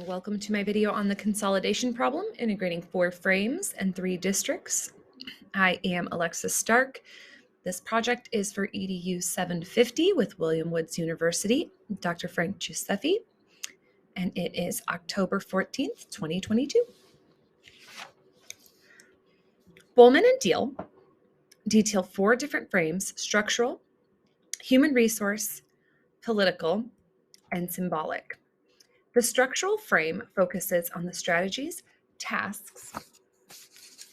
Welcome to my video on the consolidation problem, integrating 4 frames and 3 districts. I am Alexis Stark. This project is for EDU 750 with William Woods University, Dr. Frank Giuseppe, and it is October 14th, 2022. Bowman and Deal detail 4 different frames: structural, human resource, political, and symbolic. The structural frame focuses on the strategies, tasks,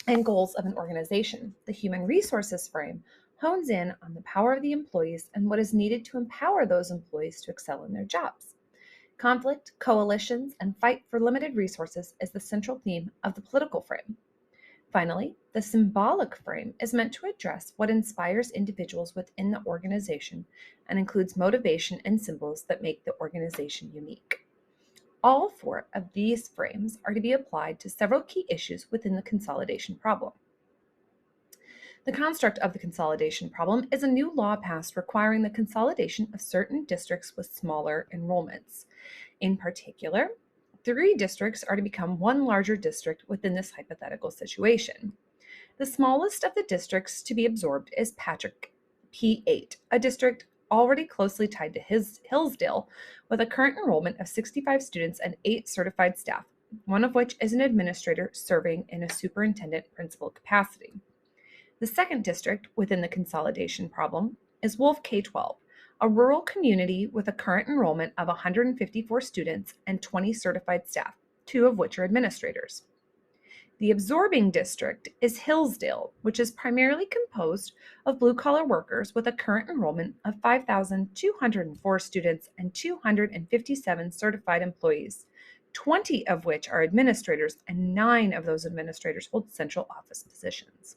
and goals of an organization. The human resources frame hones in on the power of the employees and what is needed to empower those employees to excel in their jobs. Conflict, coalitions, and fight for limited resources is the central theme of the political frame. Finally, the symbolic frame is meant to address what inspires individuals within the organization and includes motivation and symbols that make the organization unique. All 4 of these frames are to be applied to several key issues within the consolidation problem. The construct of the consolidation problem is a new law passed requiring the consolidation of certain districts with smaller enrollments. In particular, 3 districts are to become one larger district within this hypothetical situation. The smallest of the districts to be absorbed is Patrick P8, a district already closely tied to Hillsdale, with a current enrollment of 65 students and 8 certified staff, one of which is an administrator serving in a superintendent principal capacity. The second district within the consolidation problem is Wolf K-12, a rural community with a current enrollment of 154 students and 20 certified staff, 2 of which are administrators. The absorbing district is Hillsdale, which is primarily composed of blue-collar workers with a current enrollment of 5,204 students and 257 certified employees, 20 of which are administrators, and 9 of those administrators hold central office positions.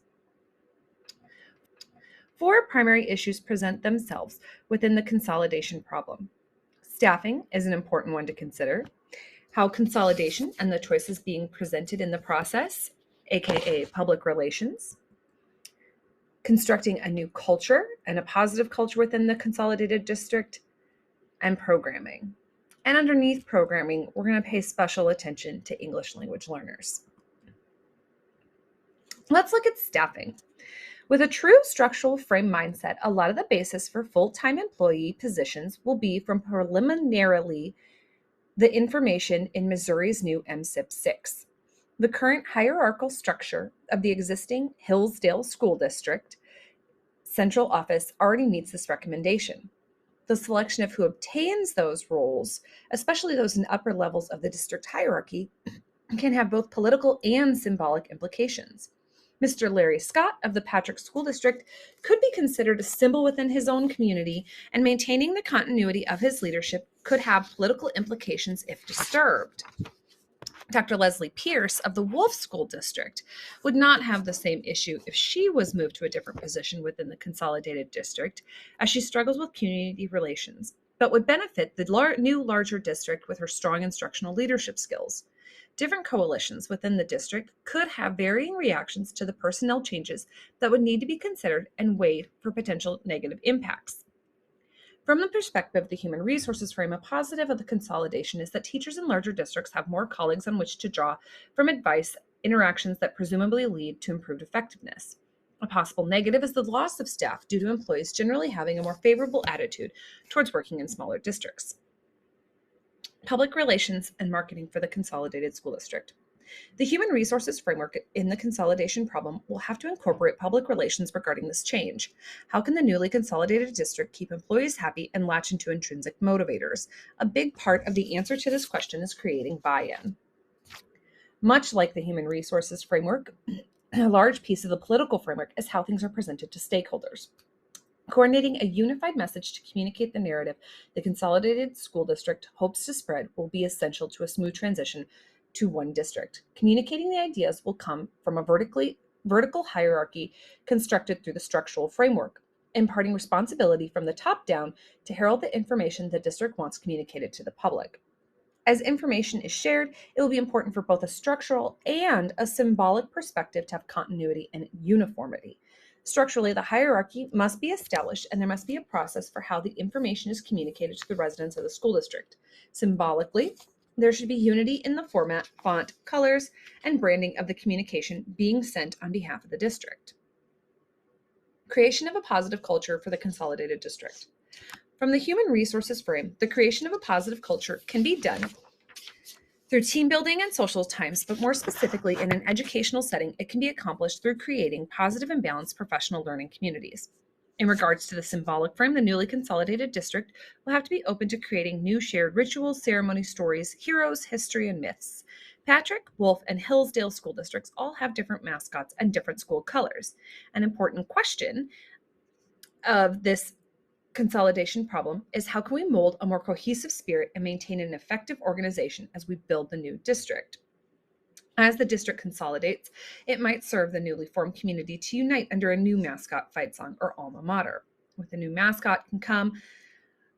4 primary issues present themselves within the consolidation problem. Staffing is an important one to consider. How consolidation and the choices being presented in the process, aka public relations, constructing a new culture and a positive culture within the consolidated district, and programming. And underneath programming, we're going to pay special attention to English language learners. Let's look at staffing. With a true structural frame mindset, a lot of the basis for full-time employee positions will be from preliminarily the information in Missouri's new MSIP 6. The current hierarchical structure of the existing Hillsdale School District central office already meets this recommendation. The selection of who obtains those roles, especially those in upper levels of the district hierarchy, can have both political and symbolic implications. Mr. Larry Scott of the Patrick School District could be considered a symbol within his own community, and maintaining the continuity of his leadership could have political implications if disturbed. Dr. Leslie Pierce of the Wolf School District would not have the same issue if she was moved to a different position within the consolidated district, as she struggles with community relations, but would benefit the new larger district with her strong instructional leadership skills. Different coalitions within the district could have varying reactions to the personnel changes that would need to be considered and weighed for potential negative impacts. From the perspective of the human resources frame, a positive of the consolidation is that teachers in larger districts have more colleagues on which to draw from advice, interactions that presumably lead to improved effectiveness. A possible negative is the loss of staff due to employees generally having a more favorable attitude towards working in smaller districts. Public relations and marketing for the consolidated school district. The human resources framework in the consolidation problem will have to incorporate public relations regarding this change. How can the newly consolidated district keep employees happy and latch into intrinsic motivators? A big part of the answer to this question is creating buy-in. Much like the human resources framework, a large piece of the political framework is how things are presented to stakeholders. Coordinating a unified message to communicate the narrative the consolidated school district hopes to spread will be essential to a smooth transition to one district. Communicating the ideas will come from a vertical hierarchy constructed through the structural framework, imparting responsibility from the top down to herald the information the district wants communicated to the public. As information is shared, it will be important for both a structural and a symbolic perspective to have continuity and uniformity. Structurally, the hierarchy must be established, and there must be a process for how the information is communicated to the residents of the school district. Symbolically, There should be unity in the format, font, colors, and branding of the communication being sent on behalf of the district. Creation of a positive culture for the consolidated district. From the human resources frame, the creation of a positive culture can be done through team building and social times, but more specifically in an educational setting, it can be accomplished through creating positive and balanced professional learning communities. In regards to the symbolic frame, the newly consolidated district will have to be open to creating new shared rituals, ceremony, stories, heroes, history, and myths. Patrick, Wolf, and Hillsdale school districts all have different mascots and different school colors. An important question of this consolidation problem is how can we mold a more cohesive spirit and maintain an effective organization as we build the new district? As the district consolidates, it might serve the newly formed community to unite under a new mascot, fight song, or alma mater. With a new mascot can come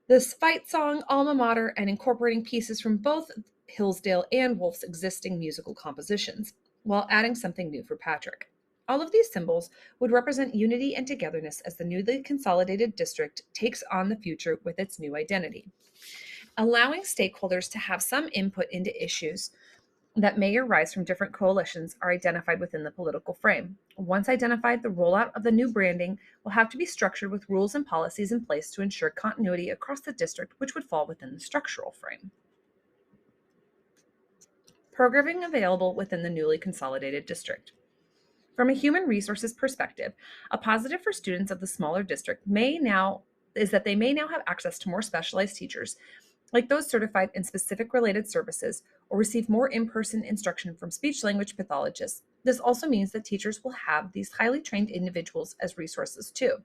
this fight song, alma mater, and incorporating pieces from both Hillsdale and Wolf's existing musical compositions, while adding something new for Patrick. All of these symbols would represent unity and togetherness as the newly consolidated district takes on the future with its new identity. Allowing stakeholders to have some input into issues that may arise from different coalitions are identified within the political frame. Once identified, the rollout of the new branding will have to be structured with rules and policies in place to ensure continuity across the district, which would fall within the structural frame. Programming available within the newly consolidated district. From a human resources perspective, a positive for students of the smaller district is that they may now have access to more specialized teachers, like those certified in specific related services, or receive more in-person instruction from speech-language pathologists. This also means that teachers will have these highly trained individuals as resources too.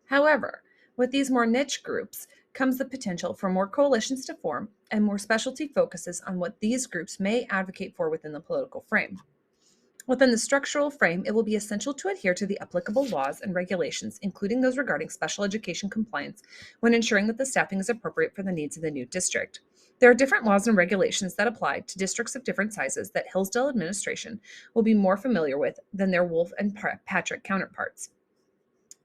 However, with these more niche groups comes the potential for more coalitions to form and more specialty focuses on what these groups may advocate for within the political frame. Within the structural frame, it will be essential to adhere to the applicable laws and regulations, including those regarding special education compliance, when ensuring that the staffing is appropriate for the needs of the new district. There are different laws and regulations that apply to districts of different sizes that Hillsdale administration will be more familiar with than their Wolf and Patrick counterparts.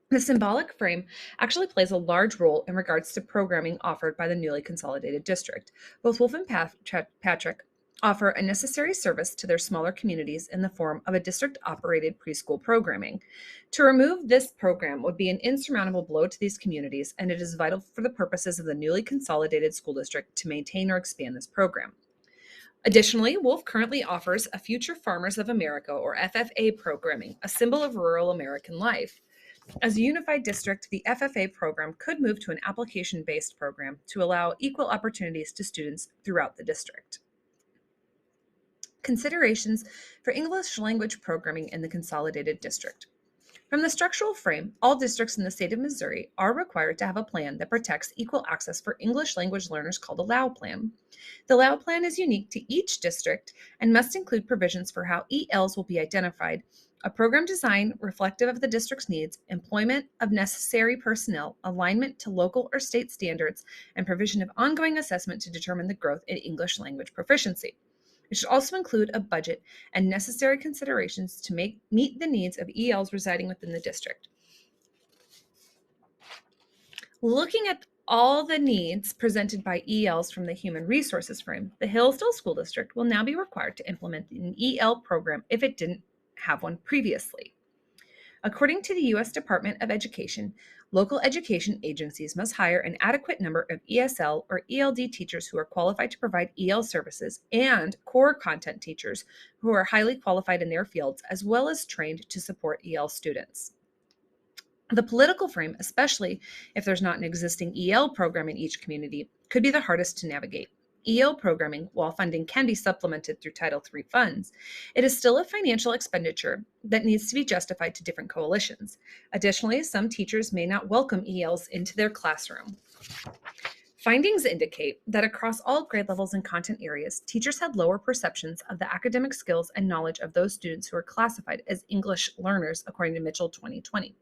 The symbolic frame actually plays a large role in regards to programming offered by the newly consolidated district. Both Wolf and Patrick offer a necessary service to their smaller communities in the form of a district-operated preschool programming. To remove this program would be an insurmountable blow to these communities, and it is vital for the purposes of the newly consolidated school district to maintain or expand this program. Additionally, Wolf currently offers a Future Farmers of America, or FFA programming, a symbol of rural American life. As a unified district, the FFA program could move to an application-based program to allow equal opportunities to students throughout the district. Considerations for English language programming in the consolidated district. From the structural frame, all districts in the state of Missouri are required to have a plan that protects equal access for English language learners called a LAU plan. The LAU plan is unique to each district and must include provisions for how ELs will be identified, a program design reflective of the district's needs, employment of necessary personnel, alignment to local or state standards, and provision of ongoing assessment to determine the growth in English language proficiency. It should also include a budget and necessary considerations to meet the needs of ELs residing within the district. Looking at all the needs presented by ELs from the Human Resources frame, the Hillsdale School District will now be required to implement an EL program if it didn't have one previously. According to the U.S. Department of Education, local education agencies must hire an adequate number of ESL or ELD teachers who are qualified to provide EL services and core content teachers who are highly qualified in their fields, as well as trained to support EL students. The political frame, especially if there's not an existing EL program in each community, could be the hardest to navigate. EL programming, while funding can be supplemented through Title III funds, it is still a financial expenditure that needs to be justified to different coalitions. Additionally, some teachers may not welcome ELs into their classroom. Findings indicate that across all grade levels and content areas, teachers had lower perceptions of the academic skills and knowledge of those students who are classified as English learners, according to Mitchell 2020.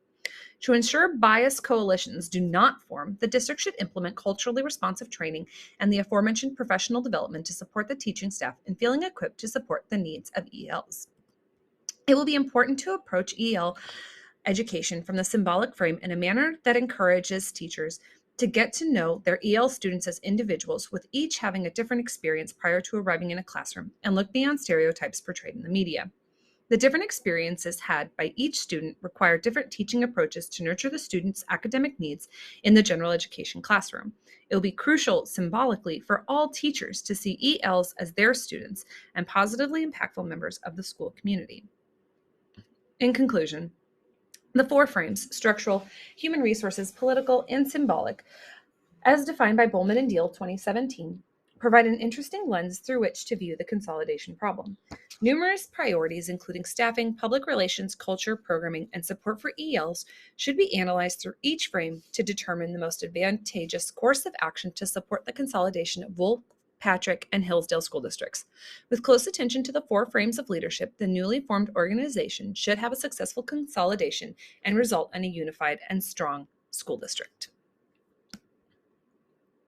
To ensure biased coalitions do not form, the district should implement culturally responsive training and the aforementioned professional development to support the teaching staff in feeling equipped to support the needs of ELs. It will be important to approach EL education from the symbolic frame in a manner that encourages teachers to get to know their EL students as individuals, with each having a different experience prior to arriving in a classroom, and look beyond stereotypes portrayed in the media. The different experiences had by each student require different teaching approaches to nurture the student's academic needs in the general education classroom. It will be crucial symbolically for all teachers to see ELs as their students and positively impactful members of the school community. In conclusion, the four frames, structural, human resources, political, and symbolic, as defined by Bowman and Deal 2017, provide an interesting lens through which to view the consolidation problem. Numerous priorities, including staffing, public relations, culture, programming, and support for ELs, should be analyzed through each frame to determine the most advantageous course of action to support the consolidation of Wolf, Patrick, and Hillsdale school districts. With close attention to the four frames of leadership, the newly formed organization should have a successful consolidation and result in a unified and strong school district.